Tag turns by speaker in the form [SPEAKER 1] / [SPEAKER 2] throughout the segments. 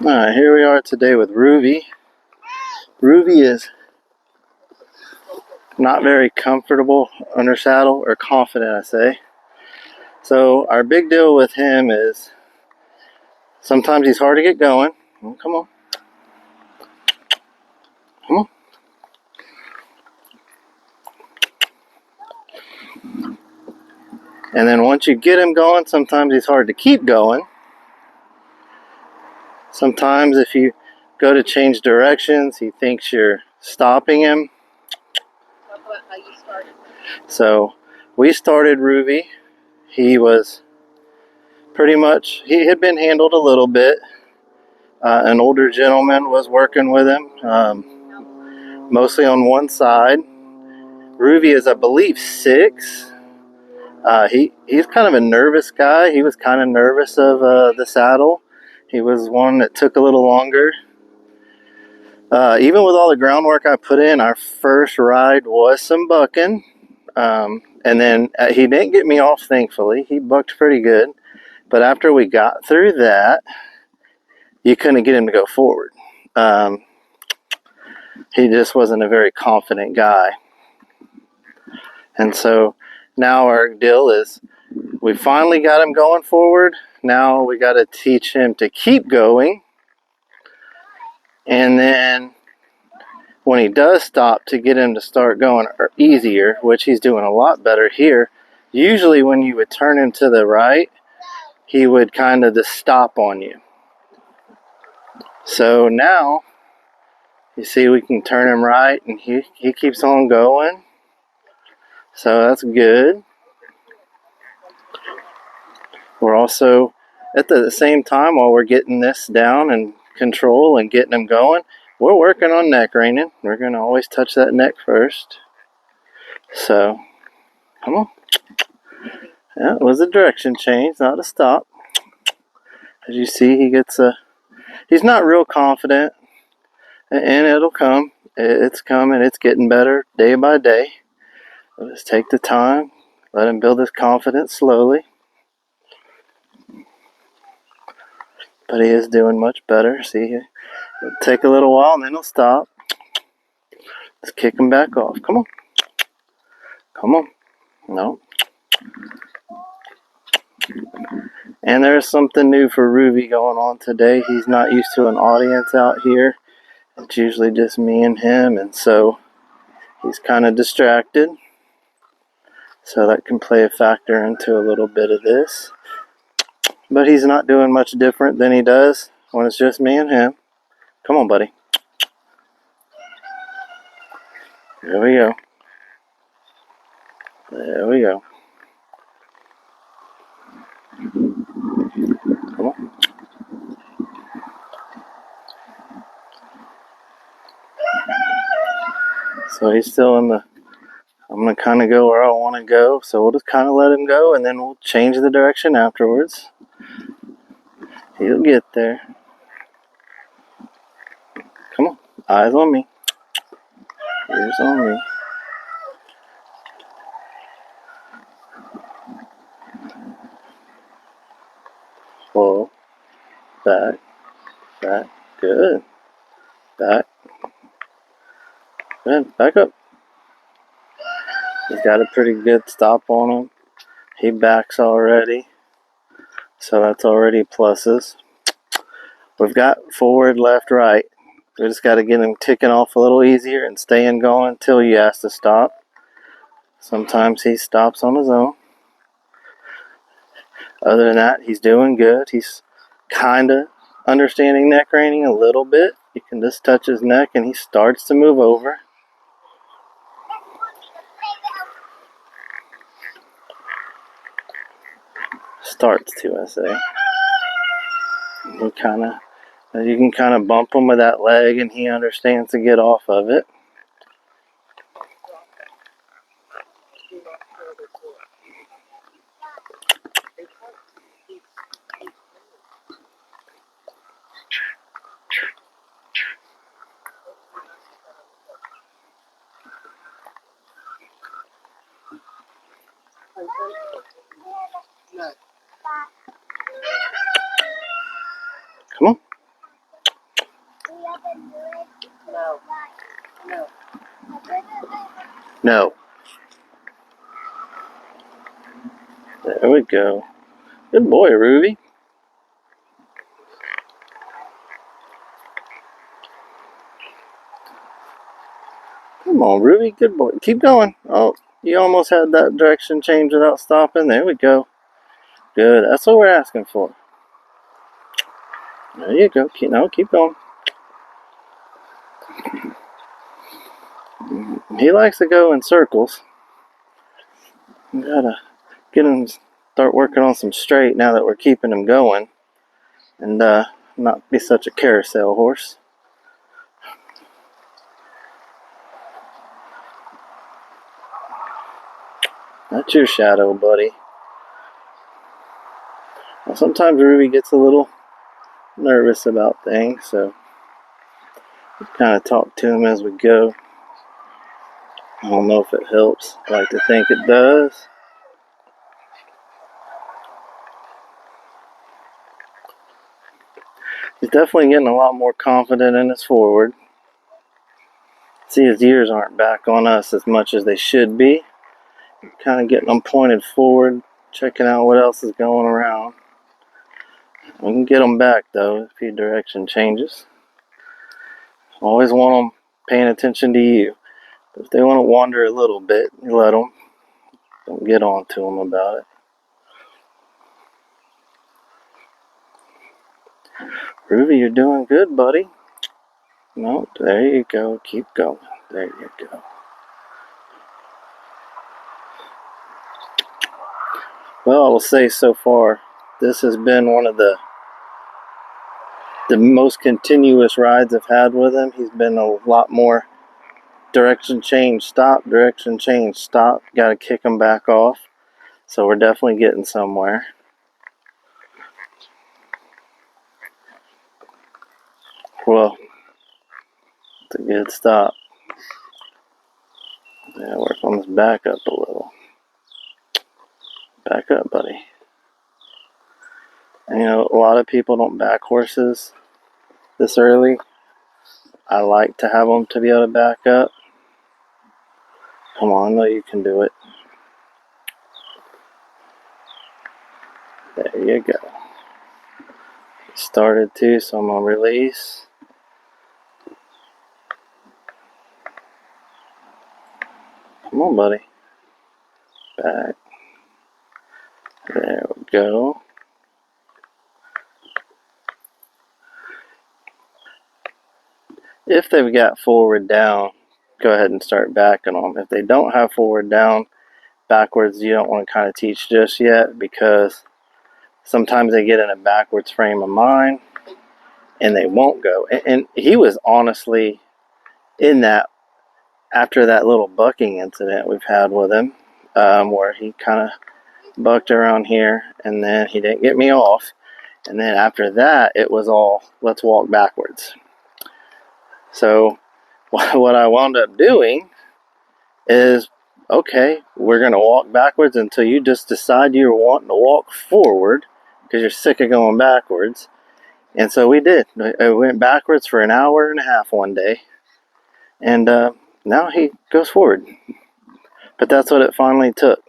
[SPEAKER 1] Alright, here we are today with Ruve. Ruve is not very comfortable under saddle, or confident, I say. So our big deal with him is sometimes he's hard to get going. Oh, come on. Come on. And then once you get him going, sometimes he's hard to keep going. Sometimes if you go to change directions, he thinks you're stopping him. So we started Ruve. He was pretty much, he had been handled a little bit. An older gentleman was working with him, mostly on one side. Ruve is, I believe, 6. He's kind of a nervous guy. He was kind of nervous of the saddle. He was one that took a little longer. Even with all the groundwork I put in, our first ride was some bucking. And then he didn't get me off, thankfully. He bucked pretty good. But after we got through that, you couldn't get him to go forward. He just wasn't a very confident guy. And so now our deal is we finally got him going forward. Now we got to teach him to keep going. And then when he does stop, to get him to start going easier, which he's doing a lot better here. Usually when you would turn him to the right, he would kind of just stop on you. So now, you see, we can turn him right and he keeps on going. So that's good. We're also, at the same time, while we're getting this down and control and getting him going, we're working on neck reining. We're going to always touch that neck first. So, come on. Yeah, it was a direction change, not a stop. As you see, he's not real confident, and it'll come. It's coming. It's getting better day by day. Let's take the time, let him build his confidence slowly. But he is doing much better. See, it'll take a little while and then he'll stop. Let's kick him back off. Come on. Come on. No. And there's something new for Ruve going on today. He's not used to an audience out here. It's usually just me and him, and so he's kind of distracted. So that can play a factor into a little bit of this. But he's not doing much different than he does when it's just me and him. Come on, buddy. There we go. There we go. Come on. So he's still in the, I'm going to kind of go where I want to go. So we'll just kind of let him go, and then we'll change the direction afterwards. He'll get there. Come on. Eyes on me. Ears on me. Pull. Back. Back. Good. Back. Good. Back up. He's got a pretty good stop on him. He backs already. So that's already pluses. We've got forward, left, right. We just got to get him ticking off a little easier and staying going until you ask to stop. Sometimes he stops on his own. Other than that, he's doing good. He's kind of understanding neck reining a little bit. You can just touch his neck and he starts to move over. Starts to, I say. You can kind of bump him with that leg and he understands to get off of it. Come on. No. There we go. Good boy, Ruve. Come on, Ruve. Good boy. Keep going. Oh, you almost had that direction change without stopping. There we go. Good. That's what we're asking for. There you go. Keep going. He likes to go in circles. We gotta get him start working on some straight now that we're keeping him going, and not be such a carousel horse. That's your shadow, buddy. Well, sometimes Ruve gets a little nervous about things, so we kind of talk to him as we go. I don't know if it helps. I like to think it does. He's definitely getting a lot more confident in his forward. See, his ears aren't back on us as much as they should be. Kind of getting them pointed forward, checking out what else is going around. We can get them back though if your direction changes. Always want them paying attention to you. But if they want to wander a little bit, you let them. Don't get on to them about it. Ruve, you're doing good, buddy. No, there you go. Keep going. There you go. Well, I will say so far, this has been one of the most continuous rides I've had with him. He's been a lot more direction change, stop, direction change, stop. Got to kick him back off. So we're definitely getting somewhere. Well, it's a good stop. Yeah, work on this back up a little. Back up, buddy. And, a lot of people don't back horses this early. I like to have them to be able to back up. Come on, I know you can do it. There you go. Started to, so I'm going to release. Come on, buddy. Back. There we go. If they've got forward down, go ahead and start backing them. If they don't have forward down, backwards, you don't want to kind of teach just yet, because sometimes they get in a backwards frame of mind and they won't go. And he was honestly in that after that little bucking incident we've had with him, where he kind of bucked around here and then he didn't get me off. And then after that, it was all, let's walk backwards. So what I wound up doing is, okay, we're going to walk backwards until you just decide you're wanting to walk forward because you're sick of going backwards. And so we did. I went backwards for an hour and a half one day. And now he goes forward. But that's what it finally took.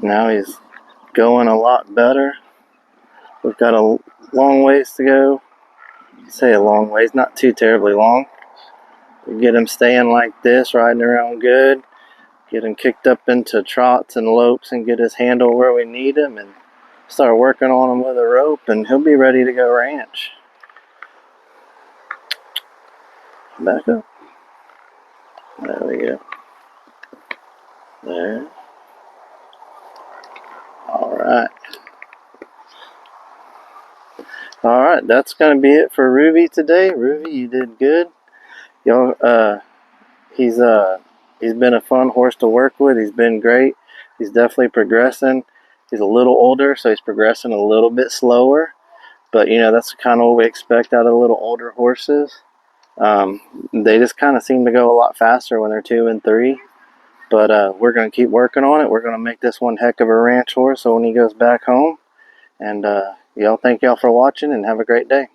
[SPEAKER 1] Now he's going a lot better. We've got a long ways to go. Say a long ways, not too terribly long. We get him staying like this, riding around good. Get him kicked up into trots and lopes and get his handle where we need him and start working on him with a rope, and he'll be ready to go ranch. Back up. There we go. There. Alright. Alright, that's going to be it for Ruve today. Ruve, you did good. Y'all, he's been a fun horse to work with. He's been great. He's definitely progressing. He's a little older, so he's progressing a little bit slower. But, that's kind of what we expect out of little older horses. They just kind of seem to go a lot faster when they're 2 and 3. But we're going to keep working on it. We're going to make this one heck of a ranch horse so when he goes back home. And y'all, thank y'all for watching and have a great day.